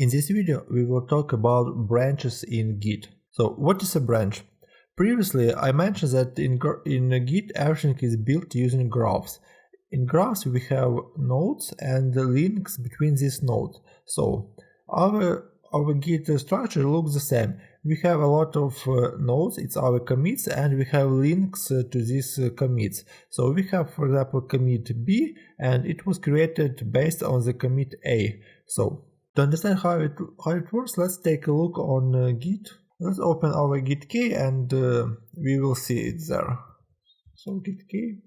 In this video, we will talk about branches in Git. So, what is a branch? Previously, I mentioned that in Git everything is built using graphs. In graphs, we have nodes and the links between these nodes. So, our Git structure looks the same. We have a lot of nodes, it's our commits, and we have links to these commits. So we have, for example, commit B, and it was created based on the commit A. So to understand how it works, let's take a look on Git. Let's open our Git key and we will see it there. So Git key.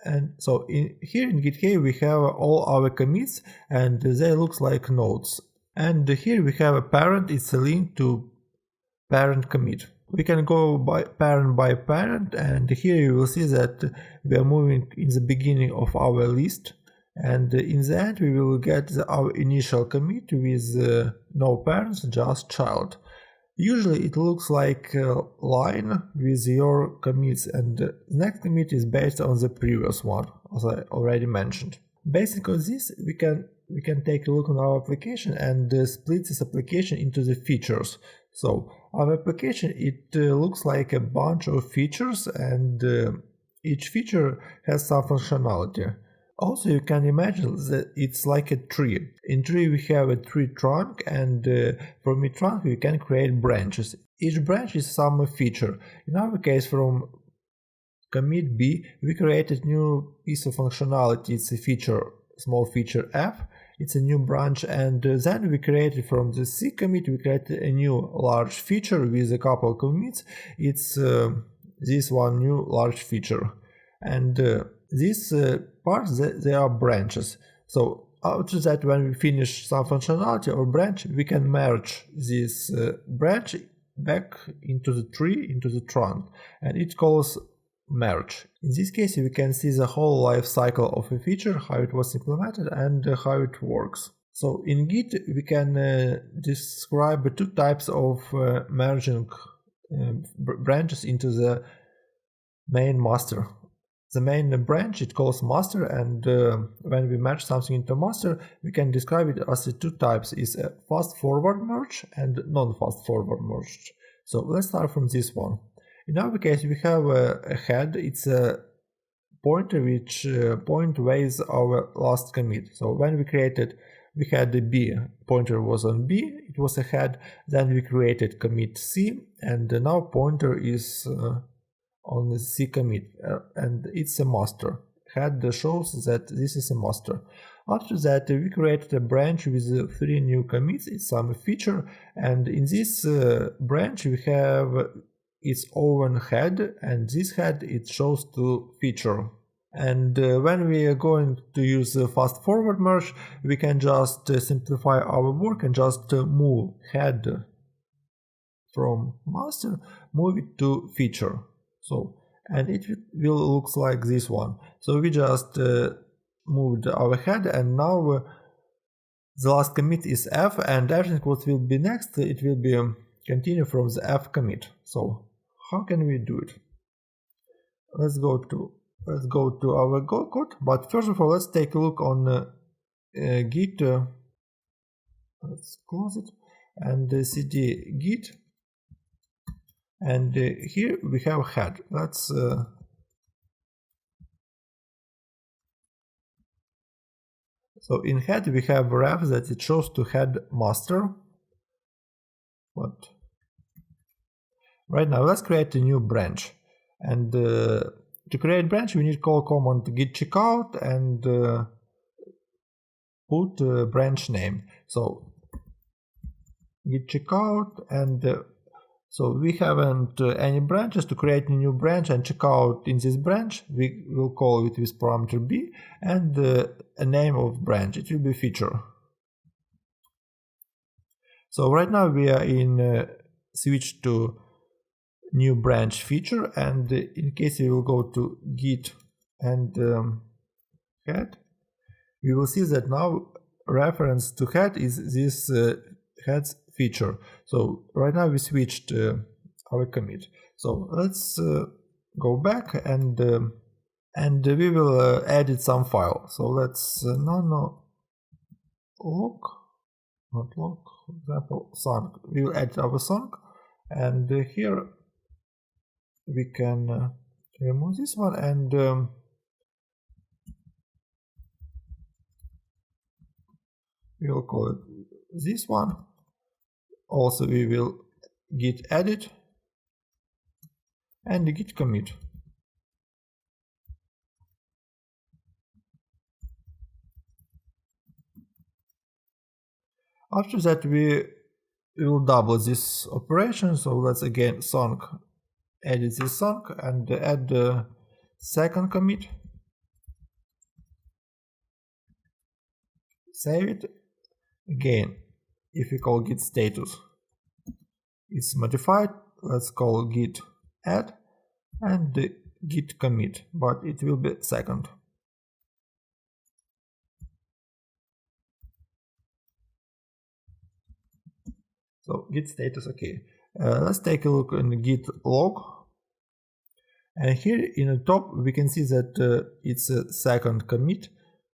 And so here in Git key we have all our commits and they look like nodes. And here we have a parent, it's a link to parent commit. We can go by parent, and here you will see that we are moving in the beginning of our list, and in the end we will get our initial commit with no parents, just child. Usually it looks like a line with your commits, and the next commit is based on the previous one, as I already mentioned. Based on this, we can take a look on our application and split this application into the features. So our application, it looks like a bunch of features, and each feature has some functionality. Also, you can imagine that it's like a tree. In tree we have a tree trunk, and from each trunk we can create branches. Each branch is some feature. In our case, from commit B, we created new piece of functionality. It's a feature, small feature F. It's a new branch, and then we created from the C commit, we created a new large feature with a couple of commits. It's this one new large feature, and these parts, they are branches. So after that, when we finish some functionality or branch, we can merge this branch back into the tree, into the trunk, and it calls merge. In this case, we can see the whole life cycle of a feature, how it was implemented and how it works. So in Git, we can describe two types of merging branches into the main master. The main branch, it calls master, and when we merge something into master, we can describe it as two types. It's a fast forward merge and non-fast forward merge. So let's start from this one. In our case, we have a head. It's a pointer which point ways our last commit. So when we had the B, pointer was on B, it was a head. Then we created commit C, and now pointer is on the C commit, and it's a master. Head shows that this is a master. After that, we created a branch with 3 new commits. It's some feature, and in this branch we have its own head, and this head it shows to feature. And when we are going to use fast forward merge, we can just simplify our work and just move head from master, move it to feature. So, and it will look like this one. So we just moved our head, and now the last commit is F, and everything what will be next, it will be continue from the F commit. So how can we do it? Let's go to our code, but first of all, let's take a look on Git. Let's close it and cd Git, and here we have head. Let's so in head we have ref that it shows to head master. What? Right now, let's create a new branch, and to create branch we need call command git checkout and put branch name. So git checkout, and so we haven't any branches. To create a new branch and check out in this branch, we will call it with parameter b and a name of branch. It will be feature. So right now we are in switch to new branch feature, and in case we will go to git and head, we will see that now reference to head is this head's feature. So right now we switched our commit. So let's go back and we will edit some file. So let's look not log, for example, song. We will add our song, and here we can remove this one, and we will call it this one. Also, we will git edit and git commit. After that, we will double this operation. So let's again song, edit this song and add the second commit. Save it. Again, if we call git status, it's modified. Let's call git add and the git commit, but it will be second. So git status, okay. Let's take a look in git log. And here in the top we can see that it's a second commit.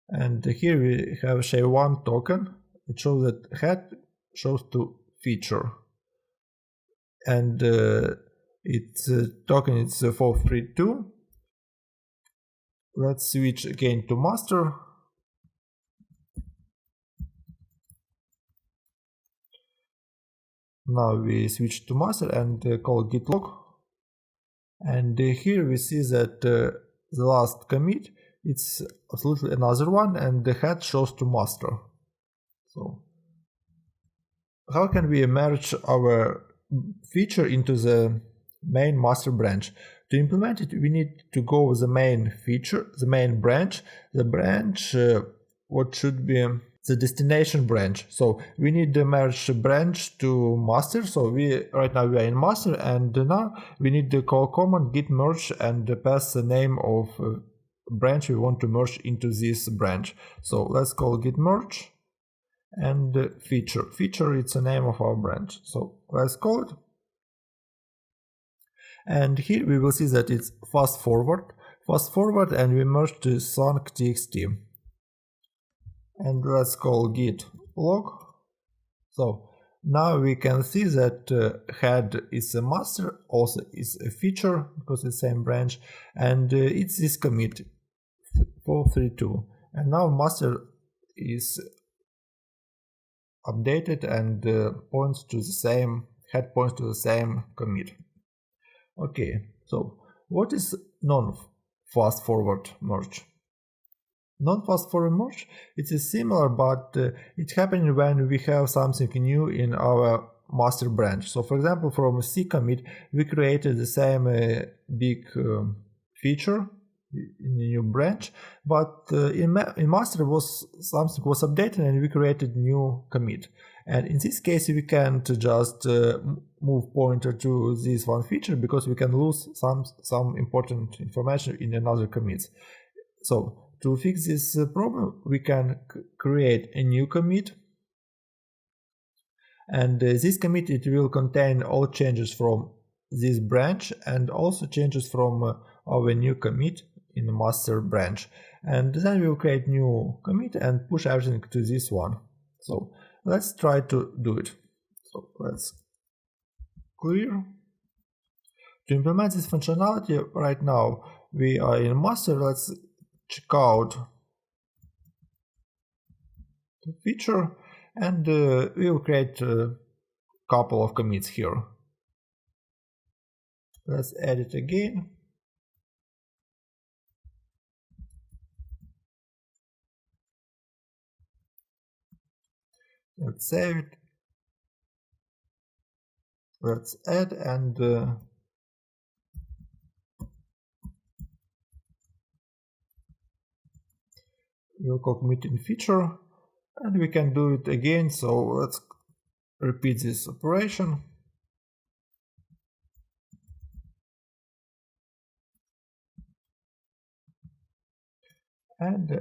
And here we have SHA-1 token. It shows that head shows to feature. And its token is 432. Let's switch again to master. Now we switch to master and call git log. And here we see that the last commit, it's absolutely another one, and the head shows to master. So how can we merge our feature into the main master branch? To implement it, we need to go with the main feature, the main branch. The branch, what should be the destination branch. So we need the merge branch to master. So right now we are in master, and now we need to call command git merge and pass the name of branch we want to merge into this branch. So let's call git merge and feature. Feature, it's the name of our branch. So let's call it. And here we will see that it's fast forward, and we merge to song.txt. And let's call git log. So now we can see that head is a master, also is a feature because it's the same branch, and it's this commit 432. And now master is updated and points to the same, head points to the same commit. Okay, so what is non-fast forward merge? Non-fast forward merge, it is similar, but it happens when we have something new in our master branch. So for example, from C commit, we created the same big feature in the new branch, but in master something was updated and we created new commit. And in this case, we can't just move pointer to this one feature because we can lose some important information in another commits. So to fix this problem, we can create a new commit, and this commit, it will contain all changes from this branch and also changes from our new commit in the master branch. And then we'll create new commit and push everything to this one. So let's try to do it. So let's clear. To implement this functionality right now, we are in master. Let's check out the feature, and we will create a couple of commits here. Let's add it again. Let's save it. Let's add, and we'll call commit in feature, and we can do it again. So let's repeat this operation. And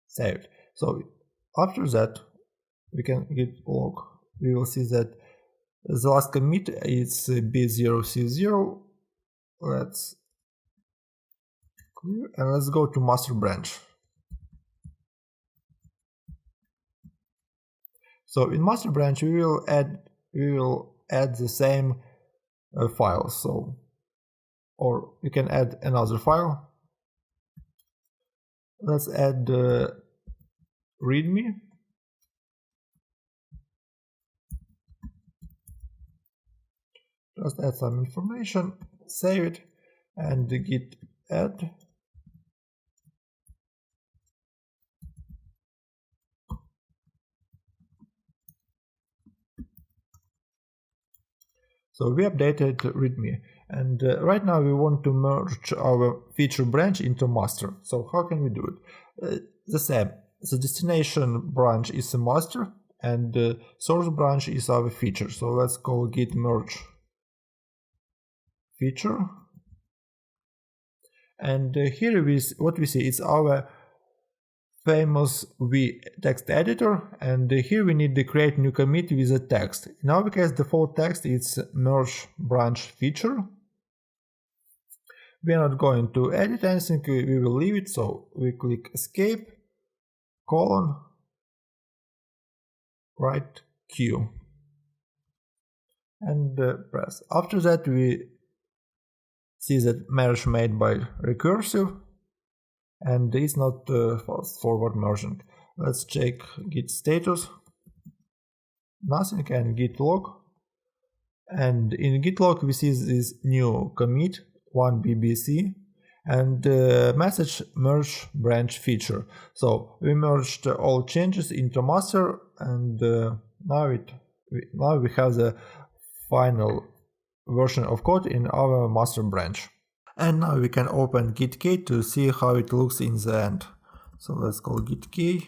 save it. So after that, we can git log. We will see that the last commit is B0C0. Let's clear and let's go to master branch. So in master branch we will add the same file. So, or you can add another file. Let's add readme. Just add some information, save it, and git add. So we updated readme, and right now we want to merge our feature branch into master. So how can we do it? The same. The destination branch is a master, and the source branch is our feature. So let's call Git Merge Feature. And here what we see is our famous V text editor, and here we need to create new commit with a text. In our case, default text is merge branch feature. We are not going to edit anything, we will leave it. So we click escape, colon, write Q, and press. After that we see that merge made by recursive, and it's not fast forward merging. Let's check git status. Nothing, and git log. And in git log we see this new commit 1bbc and message merge branch feature. So we merged all changes into master, and now we have the final version of code in our master branch. And now we can open gitk to see how it looks in the end. So let's call gitk.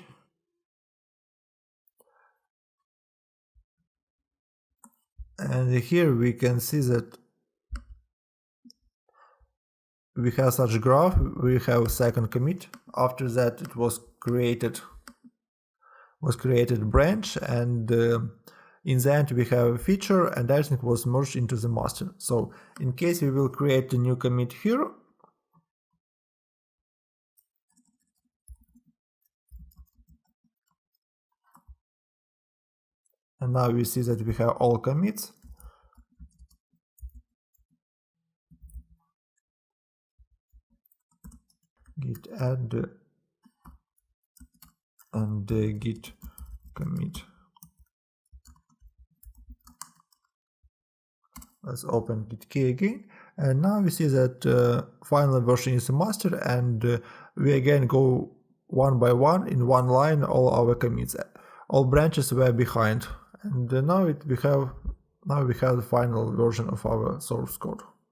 And here we can see that we have such graph. We have a second commit. After that it was created branch, and in the end we have a feature, and everything was merged into the master. So in case we will create a new commit here, and now we see that we have all commits. Git add and git commit. Let's open gitk again, and now we see that final version is a master, and we again go one by one in one line all our commits. All branches were behind, and now we have the final version of our source code.